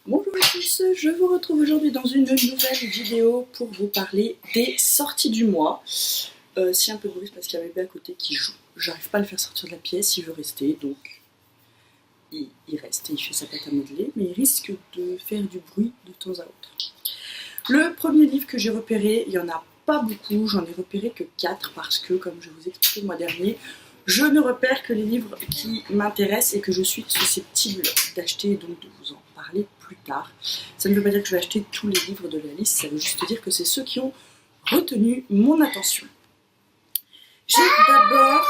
Bonjour à tous, je vous retrouve aujourd'hui dans une nouvelle vidéo pour vous parler des sorties du mois. Si un peu de bruit, c'est parce qu'il y a un bébé à côté qui joue. J'arrive pas à le faire sortir de la pièce, il veut rester, donc il reste et il fait sa pâte à modeler, mais il risque de faire du bruit de temps à autre. Le premier livre que j'ai repéré, il n'y en a pas beaucoup, j'en ai repéré que 4 parce que, comme je vous ai expliqué le mois dernier, je ne repère que les livres qui m'intéressent et que je suis susceptible d'acheter et donc de vous en parler plus tard. Ça ne veut pas dire que je vais acheter tous les livres de la liste, ça veut juste dire que c'est ceux qui ont retenu mon attention. J'ai d'abord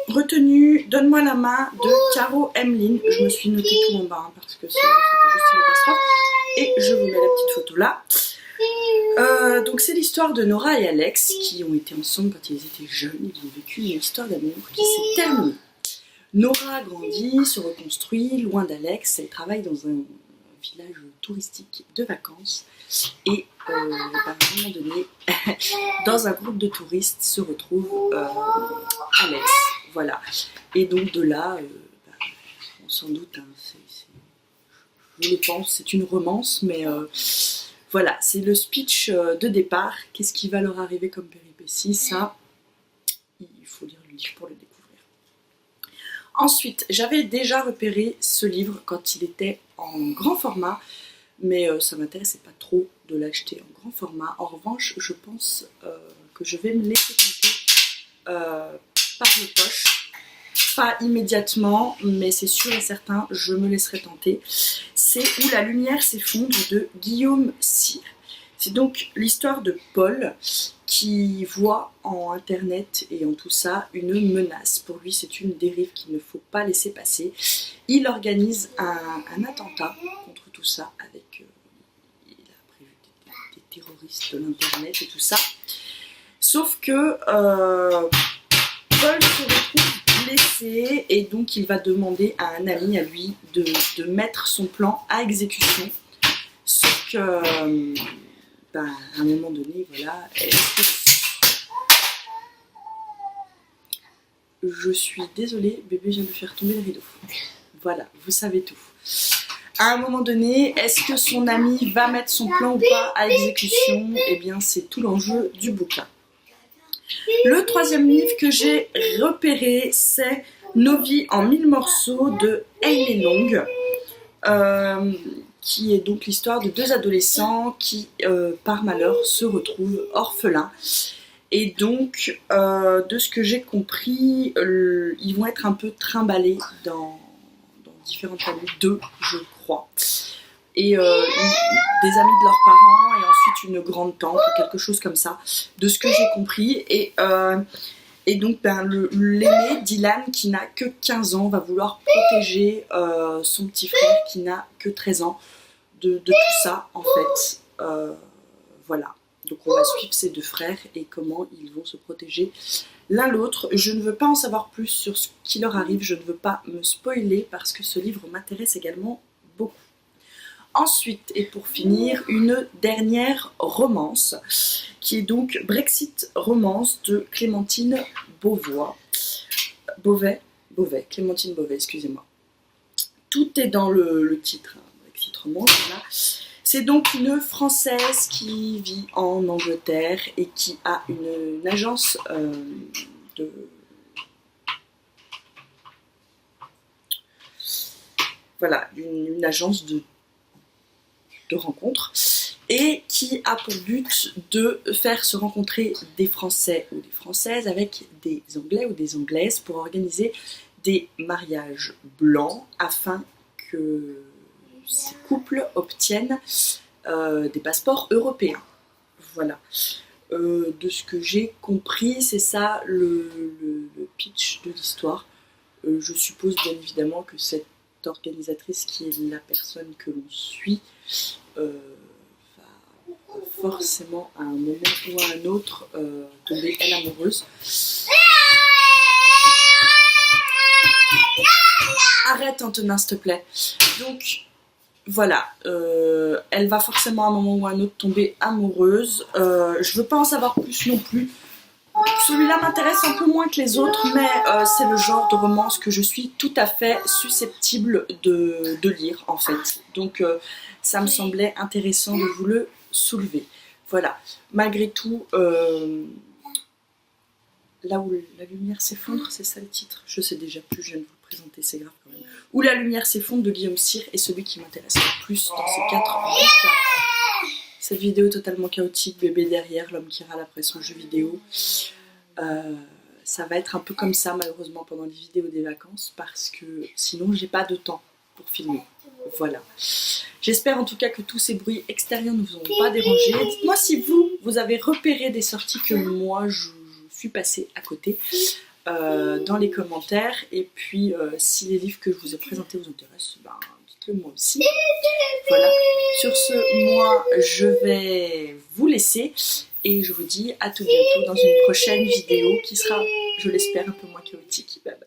retenu Donne-moi la main de Caro Emmeline. Je me suis noté tout en bas parce que c'était juste une catastrophe. Et je vous mets la petite photo là. Donc c'est l'histoire de Nora et Alex qui ont été ensemble quand ils étaient jeunes. Ils ont vécu une histoire d'amour qui s'est terminée. Nora grandit, se reconstruit, loin d'Alex. Elle travaille dans un village touristique de vacances. Et à un moment donné, dans un groupe de touristes se retrouve Alex. Voilà. Et donc de là, on s'en doute, hein, je le pense, c'est une romance, mais voilà, c'est le speech de départ. Qu'est-ce qui va leur arriver comme péripétie? Ça, il faut lire le livre pour le découvrir. Ensuite, j'avais déjà repéré ce livre quand il était en grand format, mais ça m'intéressait pas trop de l'acheter en grand format. En revanche, je pense que je vais me laisser tenter par le poche. Pas immédiatement, mais c'est sûr et certain, je me laisserai tenter. C'est Où la lumière s'effondre de Guillaume Cyr. C'est donc l'histoire de Paul qui voit en internet et en tout ça une menace. Pour lui, c'est une dérive qu'il ne faut pas laisser passer. Il organise un attentat contre tout ça avec il a prévu des terroristes de l'internet et tout ça. Sauf que Paul se retrouve blessé et donc il va demander à un ami à lui de mettre son plan à exécution. Sauf que à un moment donné, voilà, je suis désolée, bébé vient de faire tomber le rideau. Voilà, vous savez tout. À un moment donné, est-ce que son ami va mettre son plan ou pas à exécution? Eh bien, c'est tout l'enjeu du bouquin. Le troisième livre que j'ai repéré, c'est Nos vies en 1000 morceaux de Hailey Long, qui est donc l'histoire de deux adolescents qui, par malheur, se retrouvent orphelins. Et donc, de ce que j'ai compris, ils vont être un peu trimballés dans différentes familles, deux, je crois. Et des amis de leurs parents, et ensuite une grande tante, ou quelque chose comme ça, de ce que j'ai compris. Et donc, l'aîné, Dylan, qui n'a que 15 ans, va vouloir protéger son petit frère, qui n'a que 13 ans, de tout ça, en fait. Voilà. Donc, on va suivre ces deux frères et comment ils vont se protéger l'un l'autre. Je ne veux pas en savoir plus sur ce qui leur arrive, je ne veux pas me spoiler, parce que ce livre m'intéresse également beaucoup. Ensuite, et pour finir, une dernière romance, qui est donc Brexit Romance de Clémentine Beauvais, Clémentine Beauvais, excusez-moi. Tout est dans le titre, hein, Brexit Romance, voilà. C'est donc une Française qui vit en Angleterre et qui a une agence de... Voilà, une agence de rencontres et qui a pour but de faire se rencontrer des Français ou des Françaises avec des Anglais ou des Anglaises pour organiser des mariages blancs afin que ces couples obtiennent des passeports européens. Voilà. De ce que j'ai compris, c'est ça le pitch de l'histoire. Je suppose bien évidemment que cette organisatrice, qui est la personne que l'on suit, va forcément à un moment ou à un autre tomber elle amoureuse. Arrête Antonin, s'il te plaît. Donc voilà, elle va forcément à un moment ou à un autre tomber amoureuse. Je veux pas en savoir plus non plus. celui-là m'intéresse un peu moins que les autres, mais c'est le genre de romance que je suis tout à fait susceptible de lire en fait. Donc ça me semblait intéressant de vous le soulever. Voilà, malgré tout, là où la lumière s'effondre, c'est ça le titre. Je sais déjà plus, je viens de vous le présenter, c'est grave quand même. Où la lumière s'effondre de Guillaume Cyr est celui qui m'intéresse le plus dans ces 4 bouquins. Cette vidéo totalement chaotique, bébé derrière, l'homme qui râle après son jeu vidéo. Ça va être un peu comme ça malheureusement pendant les vidéos des vacances parce que sinon j'ai pas de temps pour filmer. Voilà. J'espère en tout cas que tous ces bruits extérieurs ne vous ont pas dérangé. Dites-moi si vous avez repéré des sorties que moi je suis passée à côté dans les commentaires. Et puis si les livres que je vous ai présentés vous intéressent, ben, dites-le moi aussi. Voilà. Sur ce, moi je vais vous laisser. Et je vous dis à tout bientôt dans une prochaine vidéo qui sera, je l'espère, un peu moins chaotique. Bye bye.